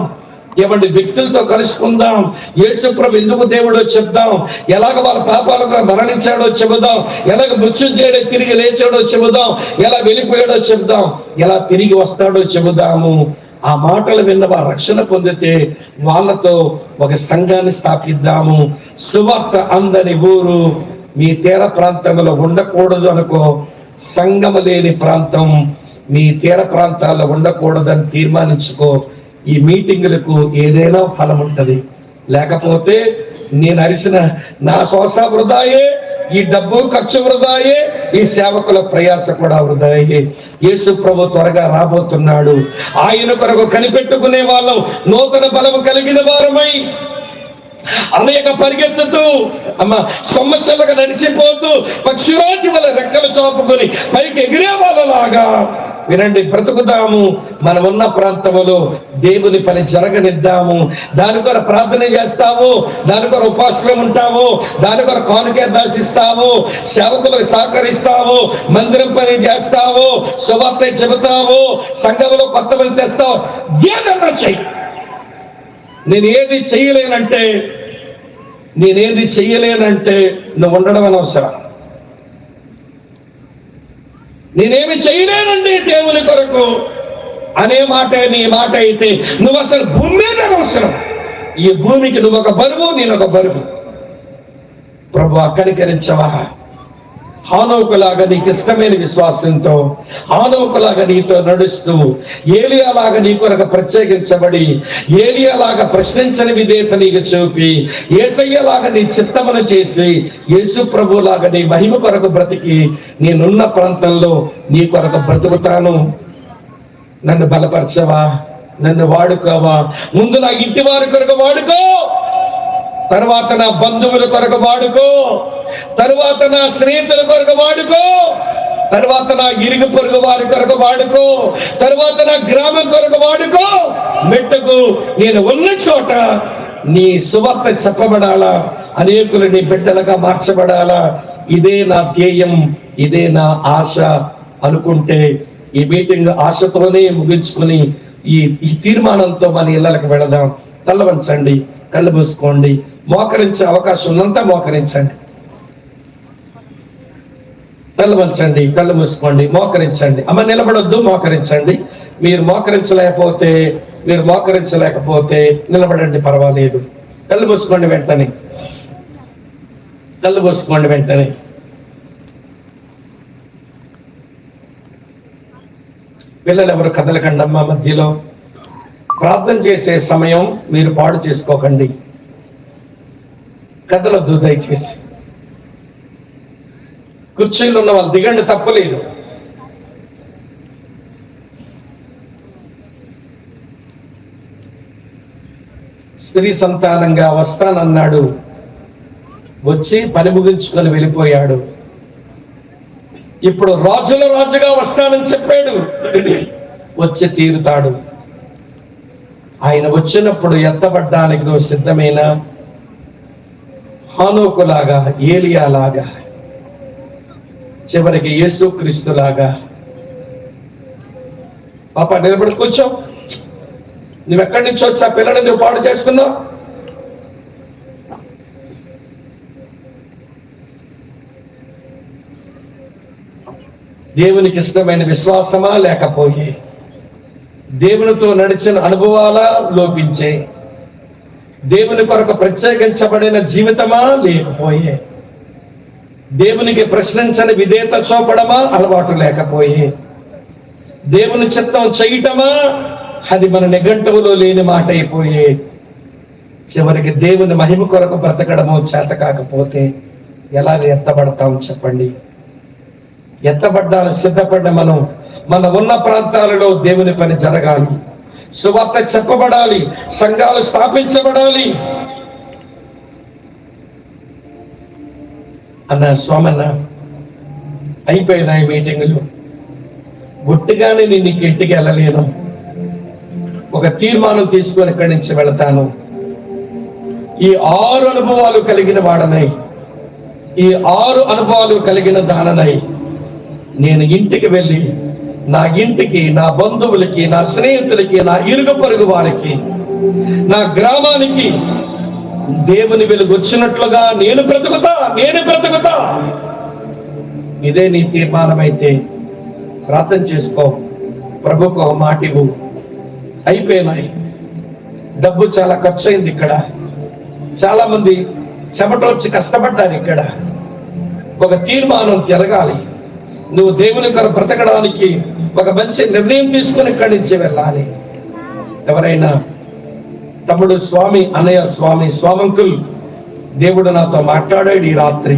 ఏమండి, వ్యక్తులతో కలుసుకుందాం. యేసుప్రభు ఎందుకు దేవుడో చెప్దాం, ఎలాగ వాళ్ళ పాపాలకు మరణించాడో చెబుదాం, ఎలాగ మృత్యుంజయుడో తిరిగి లేచాడో చెబుదాం, ఎలా వెళ్ళిపోయాడో చెబుదాం, ఎలా తిరిగి వస్తాడో చెబుదాము. ఆ మాటలు విన్న వారు రక్షణ పొందితే వాళ్ళతో ఒక సంఘాన్ని స్థాపిద్దాము. సువార్త అందని ఊరు మీ తీర ప్రాంతంలో ఉండకూడదు అనుకో. సంఘము లేని ప్రాంతం మీ తీర ప్రాంతాల్లో ఉండకూడదని తీర్మానించుకో. ఈ మీటింగులకు ఏదైనా ఫలం ఉంటుంది, లేకపోతే నేను అరిసిన నా శ్వాస వృధాయే, ఈ డబ్బు ఖర్చు వృధాయే, ఈ సేవకుల ప్రయాస కూడా వృధాయే. యేసు ప్రభు త్వరగా రాబోతున్నాడు. ఆయన కొరకు కనిపెట్టుకునే వాళ్ళం నూతన బలము కలిగిన వారమై అనేక పరిగెత్తుతూ సమస్యలకు నడిచిపోతూ పక్షిరాజు వల్ల రెక్కలు చాపుకొని పైకి ఎగిరే వాళ్ళలాగా వినండి, బ్రతుకుదాము. మనం ఉన్న ప్రాంతంలో దేవుని పని జరగనిద్దాము. దాని కొరకు ప్రార్థన చేస్తావు, దాని కొరకు ఉపవాసమే ఉంటావు, దాని కొరకు కానుకే దాసిస్తావు, సేవకులకు సహకరిస్తావు, మందిరం పని చేస్తావు, సువార్త చెబుతావు, సంఘంలో కొత్త పని తెస్తావు. ఏదన్నా చెయ్యి. నేనేది చెయ్యలేనంటే నువ్వు ఉండడం అనవసరం. నేనేమి చేయలేనండి దేవుని కొరకు అనే మాట నీ మాట అయితే నువ్వు అసలు భూమి మీద అనవసరం. ఈ భూమికి నువ్వు ఒక బరువు, నేను ఒక బరువు. ప్రభువా కనికరించవా. హానోకులాగా నీకు ఇష్టమైన విశ్వాసంతో, హానోకులాగా నీతో నడుస్తూ, ఏలియాలాగా నీ కొరకు ప్రత్యేకించబడి, ఏలియాలాగా ప్రశ్నించని విధేయత నీకు చూపి, యేసయ్యలాగా నీ చిత్తమును చేసి, యేసు ప్రభులాగా నీ మహిమ కొరకు బ్రతికి నేనున్న ప్రాంతంలో నీ కొరకు బ్రతుకుతాను. నన్ను బలపరచవా, నన్ను వాడుకోవా. ముందు నా ఇంటి వారి కొరకు వాడుకో, తర్వాత నా బంధువుల కొరకు వాడుకో, తర్వాత నా స్నేహితుల కొరకు వాడుకో, తర్వాత నా ఇరుగు పొరుగు వారి కొరకు వాడుకో, తర్వాత నా గ్రామం కొరకు వాడుకో. మెట్టుకు నేను ఉన్న చోట నీ సువార్త చెప్పబడాలా, అనేకులు నీ బిడ్డలుగా మార్చబడాలా. ఇదే నా ధ్యేయం, ఇదే నా ఆశ అనుకుంటే ఈ మీటింగ్ ఆశతోనే ముగించుకుని ఈ తీర్మానంతో మన ఇళ్ళకి వెళదాం. తల వంచండి, కళ్ళు మూసుకోండి. మోకరించే అవకాశం ఉన్నంత మోకరించండి. కళ్ళు వంచండి, కళ్ళు మూసుకోండి, మోకరించండి. అమ్మ నిలబడొద్దు, మోకరించండి. మీరు మోకరించలేకపోతే నిలబడండి, పర్వాలేదు. కళ్ళు మూసుకోండి వెంటనే, కళ్ళు మూసుకోండి వెంటనే. పిల్లలు ఎవరు కదలకండమ్మా. మధ్యలో ప్రార్థన చేసే సమయం మీరు పాడు చేసుకోకండి. కదలొద్దు దయచేసి. కుర్చీలు ఉన్న వాళ్ళు దిగండి, తప్పలేదు. స్త్రీ సంతానంగా వస్తానన్నాడు, వచ్చి పని ముగించుకొని వెళ్ళిపోయాడు. ఇప్పుడు రాజుల రాజుగా వస్తానని చెప్పాడు, వచ్చి తీరుతాడు. ఆయన వచ్చినప్పుడు ఎత్తబడ్డానికి నువ్వు సిద్ధమేనా? హానోకులాగా, ఏలియాలాగా, చివరికి యేసుక్రీస్తులాగా. పాప నిలబడి కూర్చో. నువ్వెక్కడి నుంచి వచ్చా పిల్లని నువ్వు పాడు చేసుకున్నావు? దేవునికి ఇష్టమైన విశ్వాసమా, లేకపోయే దేవునితో నడిచిన అనుభవాలా లోపించే, దేవుని కొరకు ప్రత్యేకించబడిన జీవితమా, లేకపోయే దేవునికి ప్రశ్నించని విధేయత చూపడమా, అలవాటు లేకపోయే దేవుని చిత్తం చేయటమా, అది మన నిఘంటువులో లేని మాట అయిపోయే, చివరికి దేవుని మహిమ కొరకు బ్రతకడము చేత కాకపోతే ఎలాగ ఎత్తబడతాం చెప్పండి? ఎత్తబడ్డానికి సిద్ధపడ్డ మన ఉన్న ప్రాంతాలలో దేవుని పని జరగాలి, సువార్త చెప్పబడాలి, సంఘాలు స్థాపించబడాలి. అన్న సోమన్న, అయిపోయినాయి మీటింగులు. గుట్టిగానే నేను నీకు ఇంటికి వెళ్ళలేను. ఒక తీర్మానం తీసుకొని ఇక్కడి నుంచి వెళతాను. ఈ 6 అనుభవాలు కలిగిన వాడనై, ఈ 6 అనుభవాలు కలిగిన దాననై నేను ఇంటికి వెళ్ళి నా ఇంటికి, నా బంధువులకి, నా స్నేహితులకి, నా ఇరుగు పొరుగు వారికి, నా గ్రామానికి దేవుని వెలుగు వచ్చినట్లుగా నేను బ్రతుకుతా. ఇదే నీ తీర్మానం అయితే ప్రార్థన చేసుకో. ప్రభుకు ఒక మాట ఇవ్వు. అయిపోయినాయి. డబ్బు చాలా ఖర్చు అయింది. ఇక్కడ చాలా మంది చెమట వచ్చి కష్టపడ్డారు. ఇక్కడ ఒక తీర్మానం జరగాలి. నువ్వు దేవుని కొరకు బ్రతకడానికి ఒక మంచి నిర్ణయం తీసుకుని ఇక్కడి నుంచి వెళ్ళాలి. ఎవరైనా తమ్ముడు స్వామి, అన్నయ్య స్వామంకుల్, దేవుడు నాతో మాట్లాడాడు ఈ రాత్రి.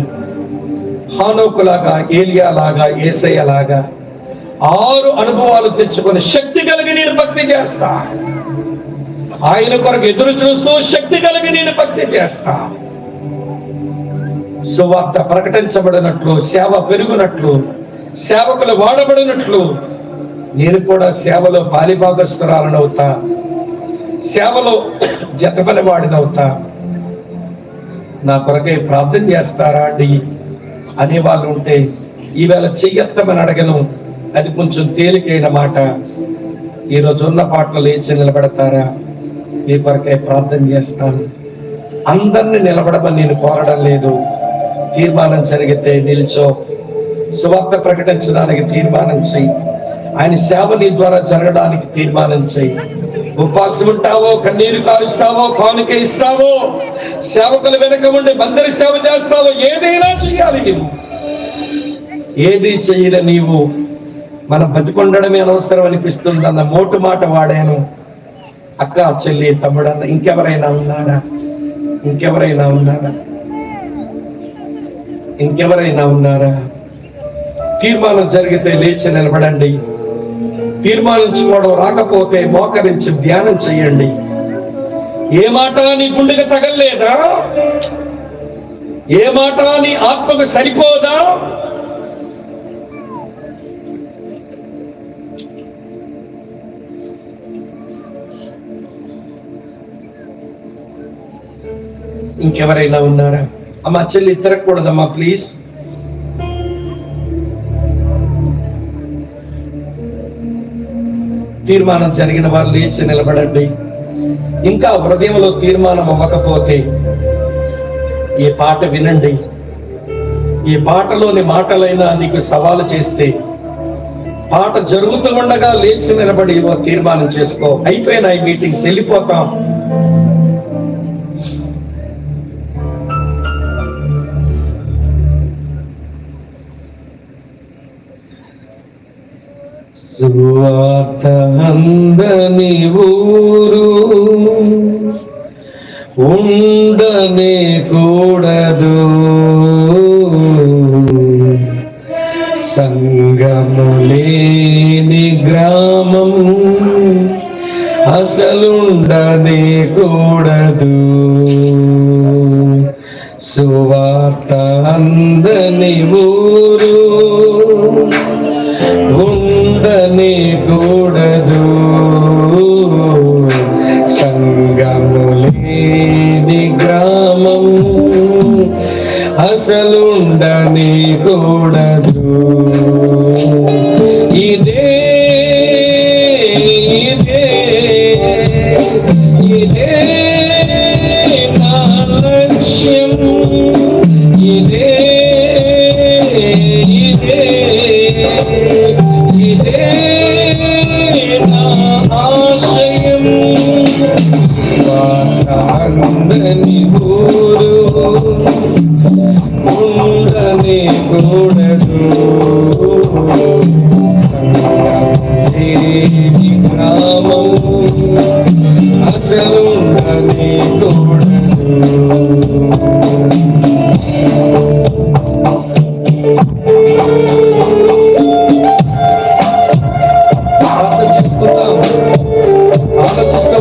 హానోకులాగా, ఏలియాలాగా, యేసయ్యలాగా 6 అనుభవాలు తెచ్చుకొని శక్తి కలిగి నేను భక్తి చేస్తా. ఆయన కొరకు ఎదురు చూస్తూ శక్తి కలిగి నేను భక్తి చేస్తా. సువార్త ప్రకటించబడినట్లు, సేవ పెరుగునట్లు, సేవకులు వాడబడినట్లు నేను కూడా సేవలో పాలిభాగస్తురాలనవుతా, సేవలో జతపని వాడినవుతా. నా కొరకై ప్రార్థన చేస్తారా అండి అనే వాళ్ళు ఉంటే ఈవేళ చెయ్యత్తమని అడగను. అది కొంచెం తేలికైన మాట. ఈరోజు ఉన్న పాటలు లేచి నిలబడతారా? మీ కొరకై ప్రార్థన చేస్తాను. అందరినీ నిలబడమని నేను కోరడం లేదు. తీర్మానం జరిగితే నిల్చో, సువార్త ప్రకటించడానికి తీర్మానం చెయ్యి. ఆయన సేవ నీ ద్వారా జరగడానికి తీర్మానం చెయ్యి. ఉపవాసం ఉంటావో, కన్నీరు కారుస్తావో, కానుక ఇస్తావో, సేవకుల వెనక ఉండి మందిర సేవ చేస్తావో, ఏదైనా చెయ్యాలి. నీవు ఏది చెయ్యలే. నీవు మనం బతికొండడమే అనవసరం అనిపిస్తుంది అన్న మోటు మాట వాడాను. అక్క, చెల్లి, తమ్ముడన్న ఇంకెవరైనా ఉన్నారా? ఇంకెవరైనా ఉన్నారా? ఇంకెవరైనా ఉన్నారా? తీర్మానం జరిగితే లేచి నిలబడండి. తీర్మానించుకోవడం రాకపోతే మోకరించి ధ్యానం చెయ్యండి. ఏ మాట నీ గుండెకి తగల్లేదా? ఏ మాట నీ ఆత్మకు సరిపోదా? ఇంకెవరైనా ఉన్నారా? అమ్మా, చెల్లి తిరగకూడదమ్మా ప్లీజ్. తీర్మానం జరిగిన వారు లేచి నిలబడండి. ఇంకా హృదయంలో తీర్మానం అవ్వకపోతే ఈ పాట వినండి. ఈ పాటలోని మాటలైనా నీకు సవాలు చేస్తే పాట జరుగుతూ ఉండగా లేచి నిలబడి తీర్మానం చేసుకో. అయిపోయినా ఈ మీటింగ్స్, వెళ్ళిపోతాం. సువార్త అందని ఊరు ఉండనే కూడదు, సంగము లేని గ్రామం అసలుండనే కూడదు. సువార్త అందని ఊరు ఉండనే కూడదు, సంగము లేని గ్రామం అసలుండనే కూడదు. ఇదే ఇదే ఇదే నా లక్ష్యం, ఇదే ఇదే ఇదే నా ఆశయం. అందని ఊరు ఉండనే కూడదు, సంగమేని గ్రామం అసలుండనే కూడదు. ఆలోచిస్తూ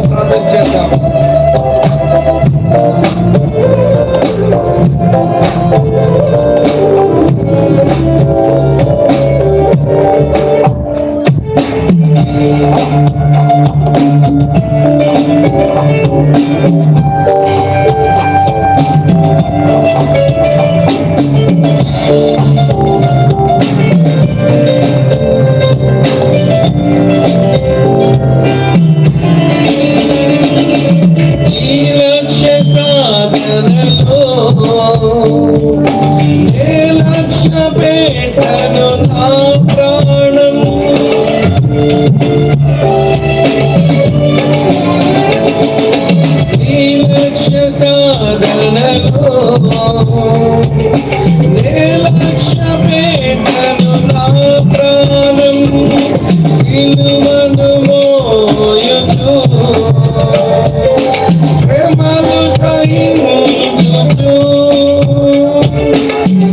ప్రార్థన చేద్దాం. మోయుచు శ్రమలు సహించుచు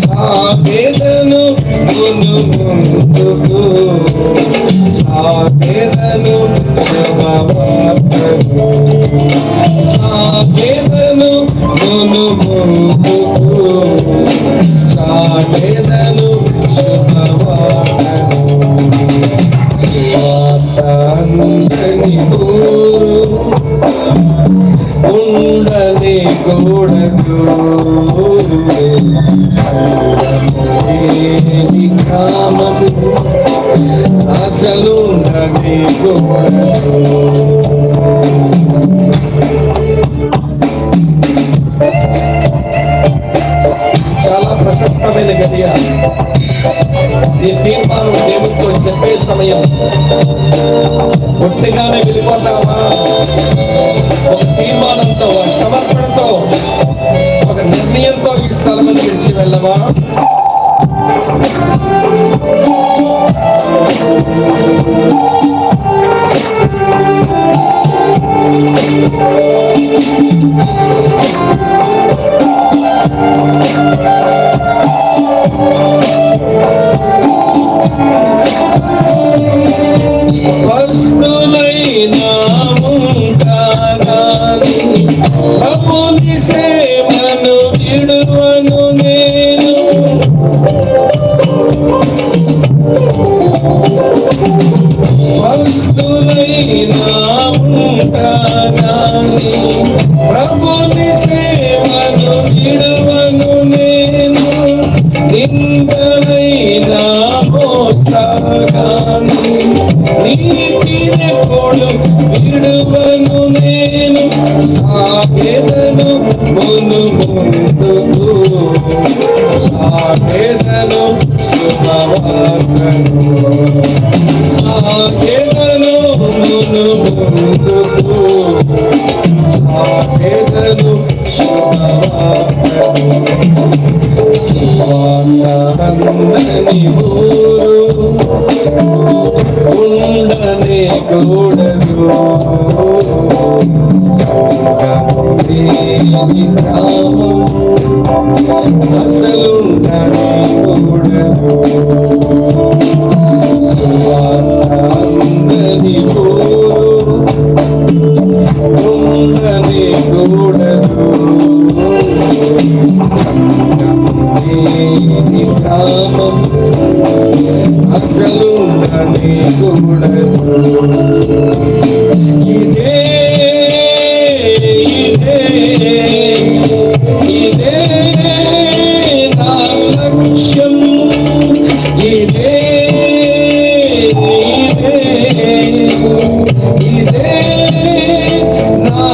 సాగెదను ముందుకు సాగెదను శుభవార్తను సాగెదను ముందుకు సాగెదను శుభవార్తను సువార్తని ఉండని కూడదు గ్రామం అసలు ఉండని కూడదు. చాలా ప్రశస్తమైన గదియ ఈ తీర్మానం దేవుడితో చెప్పే సమయం ఒట్టిగానే వెళ్ళిపోతావా? ఒక తీర్మానంతో, ఒక సమర్పణతో, ఒక నిర్ణయంతో ఈ స్థలమని విడిచి వెళ్ళవా? వస్తులైనా ఉంటాగాని ప్రభుని సేవను విడువను నేను. వస్తులైనా ఉంటాగాని ప్రభుని సేవను విడువను నేను. నిందలైనా మోసగాని నీతినెప్పుడు విడువను నేను. సాగెదను ముందుకు సాగెదను శుభవార్తను సాగెదను ముందుకు సాగెదను శుభవార్తను. సువార్తని ఊరు ఉండని కూడదు గ్రామం అసలుండని కూడదు. సువార్తని ఊరు ఉండని కూడదు గ్రామం అసలుండని కూడదు. ఇదే నా లక్ష్యం, ఇదే నా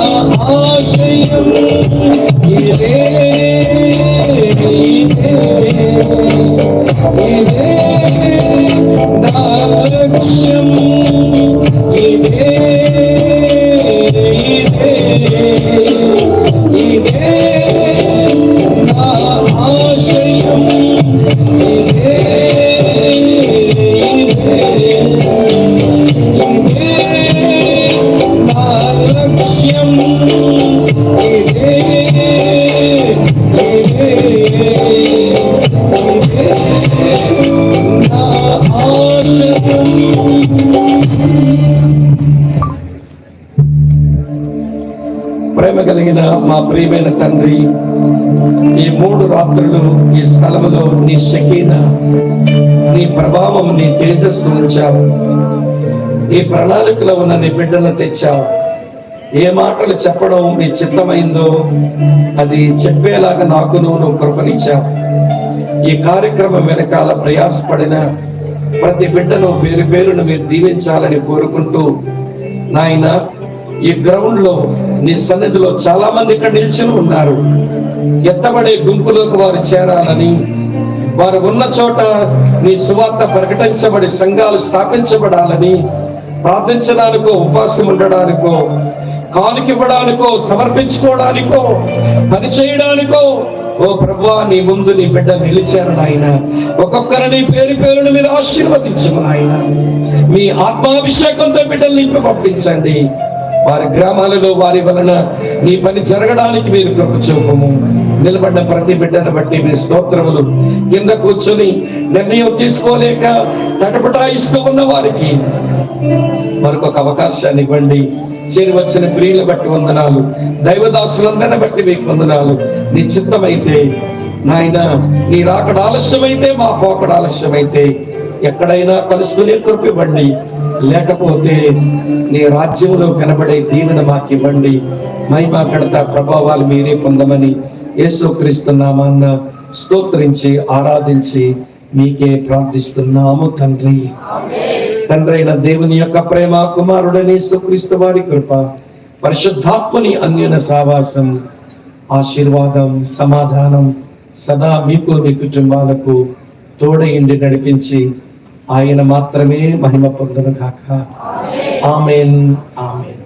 ఆశయం, ఇదే నా లక్ష్యం, ఇదే నా ఆశయం, ఇదే నా లక్ష్యం, ఇదే నా ఆశయం. ప్రేమ కలిగిన మా ప్రియమైన తండ్రి, ఈ 3 రాత్రులు ఈ స్థలములో నీ షకీనా, నీ ప్రభావం, నీ తేజస్సు ఉంచావు. ఈ ప్రణాళికలో ఉన్న నీ బిడ్డను తెచ్చావు. ఏ మాటలు చెప్పడం నీ చిత్తమైందో అది చెప్పేలాగా నాకు నువ్వు కృపనిచ్చావు. ఈ కార్యక్రమం వెనకాల ప్రయాసపడిన ప్రతి బిడ్డను పేరు పేరును మీరు దీవించాలని కోరుకుంటూ, నాయన ఈ గ్రౌండ్ లో నీ సన్నిధిలో చాలా మంది ఇక్కడ నిల్చుని ఉన్నారు. ఎత్తబడే గుంపులోకి వారు చేరాలని, వారు ఉన్న చోట నీ సువార్త ప్రకటించబడి సంఘాలు స్థాపించబడాలని ప్రార్థించడానికో, ఉపవాసం ఉండడానికో, కానుకివ్వడానికో, సమర్పించుకోవడానికో, పని చేయడానికో ఓ ప్రభువా నీ ముందు నీ బిడ్డ నిలిచారు నాయన. ఒక్కొక్కరిని పేరు పేరును మీరు ఆశీర్వదించు నాయన. మీ ఆత్మాభిషేకంతో బిడ్డలు నింపి పంపించండి. వారి గ్రామాలలో వారి వలన నీ పని జరగడానికి మీరు కృప చూపము. నిలబడ్డ ప్రతి బిడ్డను బట్టి మీ స్తోత్రములు. కింద కూర్చొని నిర్ణయం తీసుకోలేక తటపటాయిస్తూ ఉన్న వారికి మరొక అవకాశాన్ని ఇవ్వండి. చేరి వచ్చిన ప్రియులు బట్టి వందనాలు, దైవదాసులందరిని బట్టి మీకు వందనాలు. నీ చిత్తమైతే నాయన, నీ రాకడ ఆలస్యమైతే, మా పోకడ ఆలస్యమైతే ఎక్కడైనా కలుసుకునే కృప ఇవ్వండి. లేకపోతే నీ రాజ్యంలో కనబడే దీవెన మాకు ఇవ్వండి. మహిమ ఘనత ప్రభావాలు మీరే పొందమని యేసుక్రీస్తు నామాన్న స్తోత్రించి ఆరాధించి మీకే ప్రార్థిస్తున్నాము తండ్రి. తండ్రైన దేవుని యొక్క ప్రేమ, కుమారుడని యేసుక్రీస్తు వారి కృప, పరిశుద్ధాత్మని అన్యోన్య సావాసం, ఆశీర్వాదం, సమాధానం సదా మీకు మీ కుటుంబాలకు తోడయిండి నడిపించి ఆయన మాత్రమే మహిమ పొందును గాక. ఆమేన్, ఆమేన్.